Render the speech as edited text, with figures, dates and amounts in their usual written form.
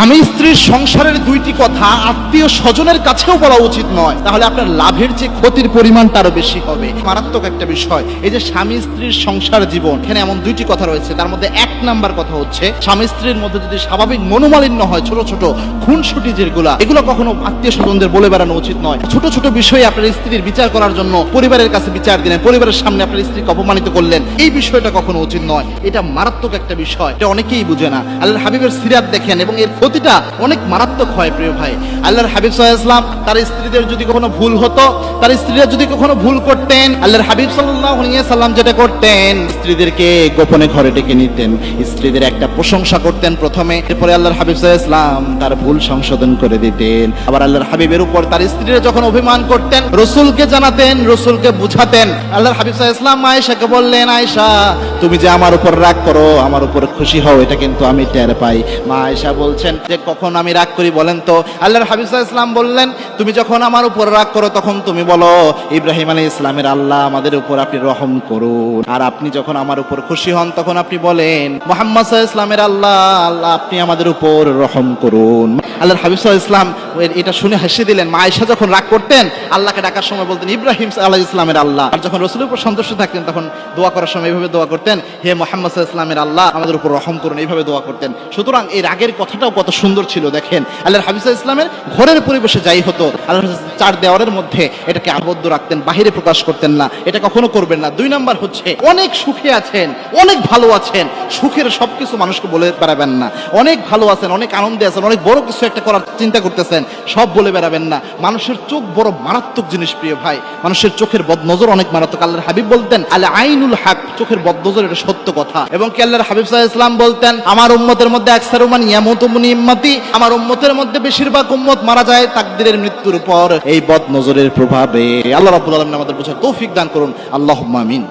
স্বামী স্ত্রীর সংসারের দুইটি কথা আত্মীয় স্বজনের কাছেও বলা উচিত নয়, তাহলে আপনার লাভের চেয়ে ক্ষতির পরিমাণটা আরো বেশি হবে। মারাত্মক একটা বিষয় এই যে স্বামী স্ত্রীর সংসার জীবন, এখানে এমন দুইটি কথা রয়েছে। তার মধ্যে এক নাম্বার কথা হচ্ছে, স্বামী স্ত্রীর মধ্যে যদি স্বাভাবিক মনোমালিন্য হয়, ছোট ছোট খুনসুটি যেগুলা, এগুলো কখনো আত্মীয় স্বজনদের বলে বেড়ানো উচিত নয়। ছোট ছোট বিষয়ে আপনার স্ত্রীর বিচার করার জন্য পরিবারের কাছে বিচার দিলেন, পরিবারের সামনে আপনার স্ত্রীকে অপমানিত করলেন, এই বিষয়টা কখনো উচিত নয়। এটা মারাত্মক একটা বিষয়, এটা অনেকেই বুঝে না। আল্লাহর হাবিবের সিরাত দেখেন এবং এর ক্ষতিটা অনেক মারাত্মক হয়। প্রিয় ভাই, আল্লাহর হাবিব সাল্লাল্লাহু আলাইহি ওয়াসাল্লাম তার স্ত্রীদের যদি কখনো ভুল হতো, তার স্ত্রীরা যদি কখনো ভুল করতেন, আল্লাহর হাবিব সাল্লাল্লাহু আলাইহি ওয়াসাল্লাম যেটা করতেন, স্ত্রীদেরকে গোপনে ঘরে ডেকে নিতেন, স্ত্রীদের একটা প্রশংসা করতেন প্রথমে, এরপরে আল্লাহর হাবিব সাল্লাল্লাহু আলাইহি ওয়াসাল্লাম তার ভুল সংশোধন করে দিতেন। আবার আল্লাহর হাবিবের উপর তার স্ত্রীরা যখন অভিমান করতেন, রাসূলকে জানাতেন, রাসূলকে বুঝাতেন। আল্লাহর হাবিব সাল্লাল্লাহু আলাইহি ওয়াসাল্লাম আয়েশাকে বললেন, আয়েশা তুমি যে আমার উপর রাগ করো, আমার উপর খুশি হও, এটা কিন্তু আমি টের পাই। মা আয়েশা বলছেন যে কখন আমি রাগ করি বলেন তো? আল্লাহর হাবিব সাল্লাল্লাহু আলাইহি ওয়াসাল্লাম বললেন, তুমি যখন আমার উপর রাগ করো তখন তুমি বলো, ইব্রাহিম আলাইহিস সালামের আল্লাহ আমাদের উপর আপনি রহম করুন। আর আপনি যখন আমার উপর খুশি হন তখন আপনি বলেন, মুহাম্মদ সাল্লাল্লাহু আলাইহি ওয়াসাল্লামের আল্লাহ আল্লাহ আপনি আমাদের উপর রহম করুন। আল্লাহর হাবিব সাল্লাল্লাহু আলাইহি ওয়াসাল্লাম এটা শুনে হেসে দিলেন। মা আয়েশা যখন রাগ করতেন, আল্লাহকে ডাকার সময় বলতেন ইব্রাহিম আলাইহিস সালামের আল্লাহ। আর যখন রাসূলের উপর সন্তুষ্ট থাকতেন তখন দোয়া করার সময় এইভাবে দোয়া করতেন, হে মুহাম্মদ সাল্লাল্লাহু আলাইহি ওয়াসাল্লামের আল্লাহ আমাদের উপর রহম করুন, এইভাবে দোয়া করতেন। সুতরাং এই রাগের কথাটাও কত সুন্দর ছিল দেখেন। আল্লাহর হাবিব সাল্লাল্লাহু আলাইহি ওয়াসাল্লামের ঘরের পরিবেশে যাই হতো, আল্লাহর চার দেওয়ালের মধ্যে এটাকে আবদ্ধ রাখতেন, বাহিরে প্রকাশ করতেন না, এটা কখনো করবেন না। দুই নাম্বার হচ্ছে, অনেক সুখে আছেন, অনেক ভালো আছেন, সুখের সবকিছু মানুষকে বলে বেড়াবেন না। অনেক ভালো আছেন, অনেক আনন্দে আছেন, অনেক বড় কিছু একটা করার চিন্তা করতেছেন, সব বলে বেড়াবেন না। মানুষের চোখ বড় মারাত্মক জিনিস প্রিয় ভাই, মানুষের চোখের বদনজর অনেক মারাত্মক। আল্লাহর হাবিব বলতেন, আল আইনুল হক, চোখের বদনজর এটা সত্য কথা। এবং কি আল্লাহর হাবিব সাল্লাল্লাহু আলাইহি ওয়াসাল্লাম বলতেন, আমার উম্মতের মধ্যে আকসারু মান ইয়ামুতু মিন উম্মতি, আমার উম্মতের মধ্যে বেশিরভাগ উম্মত মারা যায় তাকদীরের মৃত্যুর উপর এই বদনজরের প্রভাবে। আল্লাহ রাব্বুল আলামিন আমাদের বোঝার তৌফিক দান করুন, আল্লাহুম্মা আমিন।